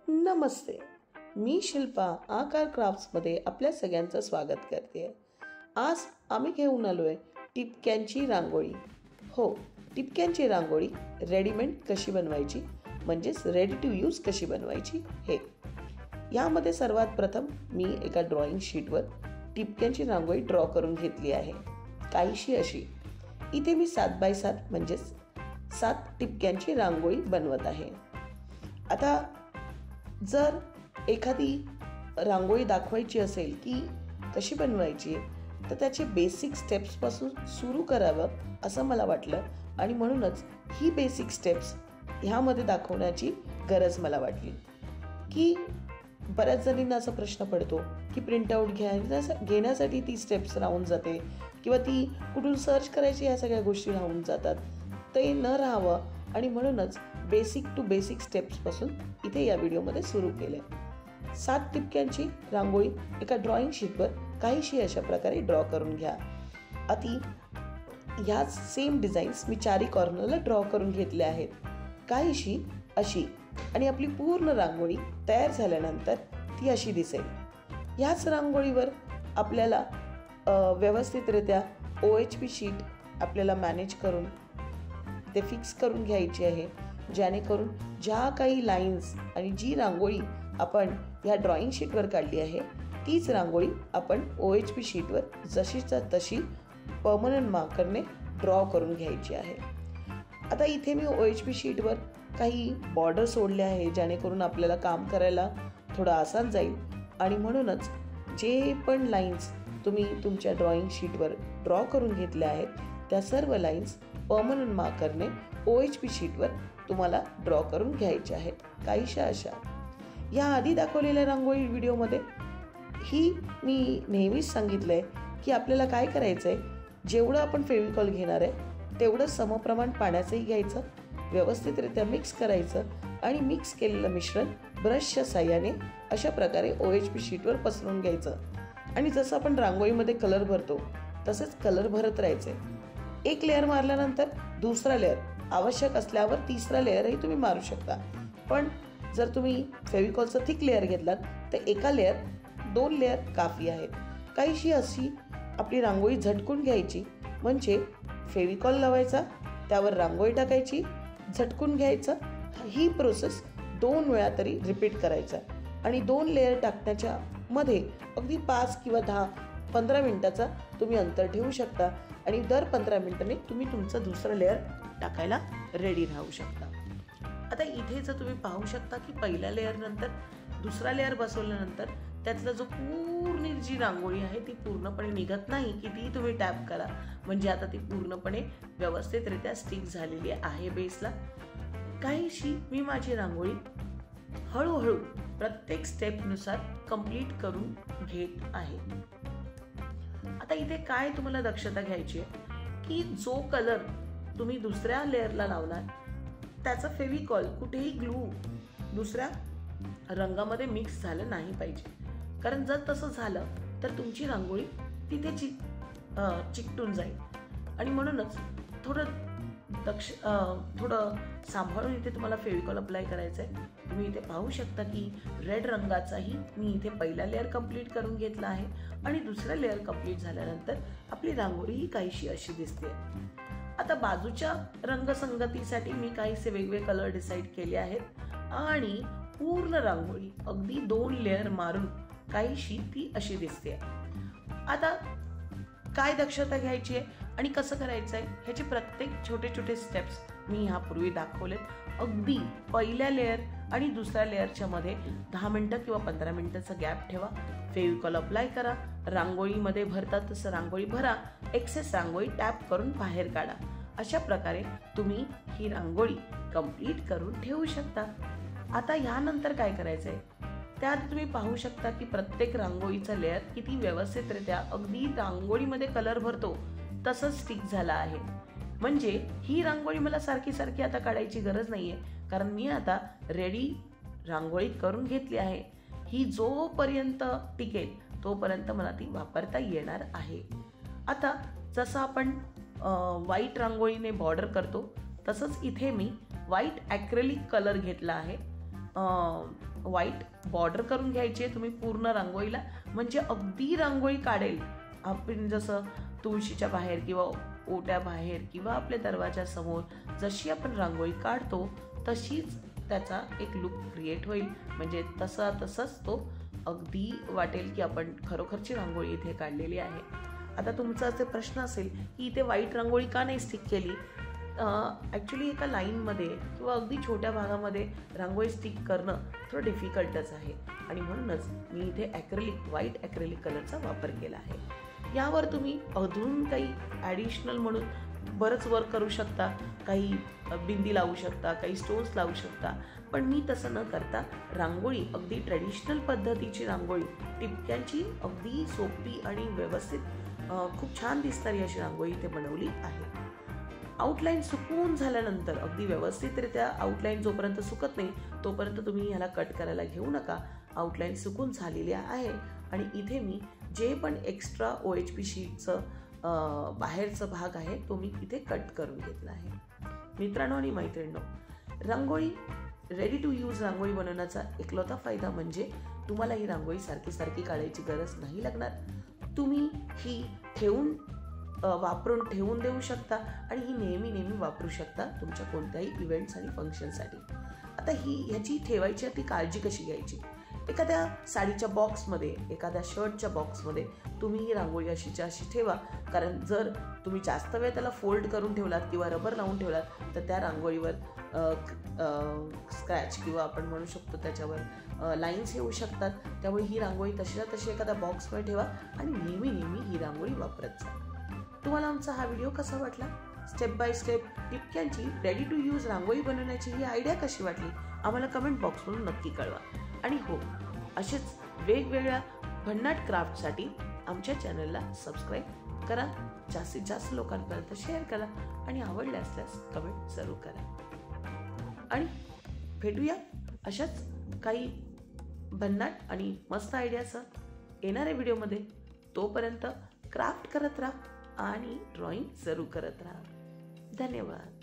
नमस्ते, मी शिल्पा आकार क्राफ्ट्समध्ये आपल्या सगळ्यांचं स्वागत करते. आज आम्ही घेऊन आलोय टिपक्यांची रांगोळी. हो, टिपक्यांची रांगोळी रेडीमेड कशी बनवायची, म्हणजेच रेडी टू यूज कशी बनवायची हे. यामध्ये सर्वात प्रथम मी एका ड्रॉइंग शीटवर टिपक्यांची रांगोळी ड्रॉ करून घेतली आहे, काहीशी अशी. इथे मी 7x7 म्हणजेच 7 टिपक्यांची रांगोळी बनवत आहे. आता जर एखादी रांगोळी दाखवायची असेल की कशी बनवायची, तर त्याचे बेसिक स्टेप्सपासून सुरू करावं असं मला वाटलं आणि म्हणूनच ही बेसिक स्टेप्स ह्यामध्ये दाखवण्याची गरज मला वाटली. की बऱ्याच जणींना असा प्रश्न पडतो की प्रिंटआउट घेण्यासाठी ती स्टेप्स राहून जाते किंवा ती कुठून सर्च करायची, ह्या सगळ्या गोष्टी राहून जातात. ते न राहावं आणि म्हणूनच बेसिक टू बेसिक स्टेप्सपासून इथे या व्हिडिओमध्ये सुरू केलं. 7 टिपक्यांची रांगोळी एका ड्रॉइंग शीटवर काहीशी अशा प्रकारे ड्रॉ करून घ्या. ह्याच सेम डिझाईन्स मी 4 कॉर्नरला ड्रॉ करून घेतल्या आहेत, काहीशी अशी. आणि आपली पूर्ण रांगोळी तयार झाल्यानंतर ती अशी दिसेल. ह्याच रांगोळीवर आपल्याला व्यवस्थितरित्या OHP शीट आपल्याला मॅनेज करून ते फिक्स करून घ्यायची आहे, जेणेकरून ज्या काही लाईन्स आणि जी रांगोळी आपण ह्या ड्रॉइंग शीटवर काढली आहे तीच रांगोळी आपण OHP शीटवर जशीच्या तशी परमनंट मार्करने ड्रॉ करून घ्यायची आहे. आता इथे मी OHP शीटवर काही बॉर्डर सोडले आहे, जेणेकरून आपल्याला काम करायला थोडं आसान जाईल. आणि म्हणूनच जे पण लाईन्स तुम्ही तुमच्या ड्रॉइंग शीटवर ड्रॉ करून घेतल्या आहेत त्या सर्व लाईन्स परमनंट मार्करने OHP शीटवर तुम्हाला ड्रॉ करून घ्यायचे आहेत, काहीशा अशा. या आधी दाखवलेल्या रांगोळी व्हिडिओमध्ये ही मी नेहमीच सांगितलं आहे की आपल्याला काय करायचं आहे, जेवढं आपण फेविकॉल घेणार आहे तेवढं समप्रमाण पाण्याचंही घ्यायचं, व्यवस्थितरित्या मिक्स करायचं आणि मिक्स केलेलं मिश्रण ब्रशच्या साह्याने अशा प्रकारे OHP शीटवर पसरून घ्यायचं. आणि जसं आपण रांगोळीमध्ये कलर भरतो तसंच कलर भरत राहायचे. एक लेअर मारल्यानंतर दुसरा लेअर, आवश्यक असल्यावर तिसरा लेअरही तुम्ही मारू शकता. पण जर तुम्ही फेविकॉलचा थिक लेअर घेतलात तर एका लेअर 2 लेअर काफी आहेत. काहीशी अशी आपली रांगोळी झटकून घ्यायची, म्हणजे फेविकॉल लावायचा, त्यावर रांगोळी टाकायची, झटकून घ्यायचं. ही प्रोसेस 2 वेळा तरी रिपीट करायचा. आणि 2 लेअर टाकण्याच्या मध्ये अगदी 5 किंवा 10-15 मिनिटाचा तुम्ही अंतर ठेवू शकता आणि दर 15 मिनिटांनी तुम्ही तुमचं दुसरं लेअर टाकायला रेडी राहू शकता. आता इथे जर तुम्ही पाहू शकता की पहिल्या लेअर नंतर दुसरा लेअर बसवल्यानंतर त्यातला जो पूर्ण जी रांगोळी आहे ती पूर्णपणे निघत नाही. कितीही तुम्ही टॅप करा, म्हणजे आता ती पूर्णपणे व्यवस्थितरित्या स्टिक झालेली आहे बेसला. काहीशी मी माझी रांगोळी हळूहळू प्रत्येक स्टेपनुसार कंप्लीट करून घेत आहे. आता इथे काय तुम्हाला दक्षता घ्यायची आहे की जो कलर तुम्ही दुसऱ्या लेअरला लावणार त्याचा फेविकॉल कुठेही ग्लू दुसऱ्या रंगामध्ये मिक्स झालं नाही पाहिजे. कारण जर तसं झालं तर तुमची रांगोळी तिथे चिकटून जाईल. आणि म्हणूनच थोडं सांभाळून इथे तुम्हाला फेविकॉल अप्लाय करायचं आहे. तुम्ही इथे पाहू शकता की रेड रंगाचाही मी इथे पहिला लेअर कंप्लीट करून घेतला आहे आणि दुसरा लेअर कंप्लीट झाल्यानंतर आपली रांगोळी ही काहीशी अशी दिसते. आता बाजूच्या रंगसंगतीसाठी मी काहीसे वेगवेगळे कलर डिसाईड केले आहेत आणि पूर्ण रांगोळी अगदी 2 लेअर मारून काहीशी ती अशी दिसते. आता काय दक्षता घ्यायची आहे आणि कसं करायचं आहे ह्याचे प्रत्येक छोटे छोटे स्टेप्स मी ह्यापूर्वी दाखवलेत. अगदी पहिल्या लेअर आणि दुसऱ्या लेअरच्या मध्ये 10 मिनिटं किंवा 15 मिनिटाचा गॅप ठेवा. फेविकॉल अप्लाय करा, रांगोळीमध्ये भरतात तसं रांगोळी भरा, एक्सेस रांगोळी टॅप करून बाहेर काढा. अशा प्रकारे तुम्ही ही रांगोळी कंप्लीट करून ठेवू शकता. आता ह्यानंतर काय करायचं आहे त्यात तुम्ही पाहू शकता की प्रत्येक रांगोळीचा लेअर किती व्यवस्थितरित्या अगदी रांगोळीमध्ये कलर भरतो तसंच स्टिक झाला आहे. म्हणजे ही रांगोळी मला सारखी सारखी आता काढायची गरज नाहीये, कारण मी आता रेडी रांगोळी करून घेतली आहे. ही जोपर्यंत टिकेल तोपर्यंत मला ती वापरता येणार आहे. आता जसं आपण व्हाईट रांगोळीने बॉर्डर करतो तसंच इथे मी व्हाईट ॲक्रेलिक कलर घेतला आहे. व्हाईट बॉर्डर करून घ्यायची आहे तुम्ही पूर्ण रांगोळीला, म्हणजे अगदी रांगोळी काढेल आपण जसं तुळशीच्या बाहेर किंवा ओट्या बाहेर किंवा आपल्या दरवाजासमोर जशी आपण रांगोळी काढतो तशीच त्याचा एक लुक क्रिएट होईल. म्हणजे तसंच तो अगदी वाटेल की आपण खरोखरची रांगोळी इथे काढलेली आहे. आता तुमचा असे प्रश्न असेल की इथे व्हाईट रांगोळी का नाही स्टिक केली. ॲक्च्युली एका लाईनमध्ये किंवा अगदी छोट्या भागामध्ये रांगोळी स्टिक करणं थोडं डिफिकल्टच आहे आणि म्हणूनच मी इथे व्हाईट ॲक्रेलिक कलरचा वापर केला आहे. यावर तुम्ही अजून काही ॲडिशनल म्हणून बरंच वर्क करू शकता, काही बिंदी लावू शकता, काही स्टोन्स लावू शकता, पण मी तसं न करता रांगोळी अगदी ट्रेडिशनल पद्धतीची रांगोळी टिपक्यांची अगदी सोपी आणि व्यवस्थित खूप छान दिसणारी अशी रांगोळी इथे बनवली आहे. आउटलाईन सुकून झाल्यानंतर अगदी व्यवस्थितरित्या आउटलाईन जोपर्यंत सुकत नाही तोपर्यंत तुम्ही ह्याला कट करायला घेऊ नका. आउटलाईन सुकून झालेली आहे आणि इथे मी जे पण एक्स्ट्रा OHP शीटचं बाहेरचा भाग आहे तो मी इथे कट करून घेतला आहे. मित्रांनो आणि मैत्रिणींनो, रांगोळी रेडी टू यूज रांगोळी बनवण्याचा एकलौता फायदा म्हणजे तुम्हाला ही रांगोळी सारखी काढायची गरज नाही लागणार. तुम्ही ही वापरून ठेवून देऊ शकता आणि ही नेहमी वापरू शकता तुमच्या कोणत्याही इव्हेंट्स आणि फंक्शनसाठी. आता ह्याची ठेवायची ती काळजी कशी घ्यायची. एखाद्या साडीच्या बॉक्समध्ये, एखाद्या शर्टच्या बॉक्समध्ये तुम्ही ही रांगोळी अशीच्या अशी ठेवा, कारण जर तुम्ही जास्त वेळ त्याला फोल्ड करून ठेवलात किंवा रबर लावून ठेवलात तर त्या रांगोळीवर स्क्रॅच किंवा आपण म्हणू शकतो त्याच्यावर लाईन्स येऊ शकतात. त्यामुळे ही रांगोळी तशीच्या तशी एखाद्या बॉक्समध्ये ठेवा आणि नेहमी ही रांगोळी वापरत जा. तुम्हाला आमचा हा व्हिडिओ कसा वाटला. स्टेप बाय स्टेप टिपक्यांची रेडी टू यूज रांगोळी बनवण्याची ही आयडिया कशी वाटली आम्हाला कमेंट बॉक्समधून नक्की कळवा. आणि हो, असेच वेगवेगळ्या भन्नाट क्राफ्टसाठी आमच्या चॅनलला सबस्क्राईब करा, जास्तीत जास्त लोकांपर्यंत शेअर करा आणि आवडले असल्यास कमेंट जरूर करा. आणि भेटूया अशाच काही भन्नाट आणि मस्त आयडियासह येणाऱ्या व्हिडिओमध्ये. तोपर्यंत क्राफ्ट करत राहा आणि ड्रॉइंग जरूर करत राहा. धन्यवाद.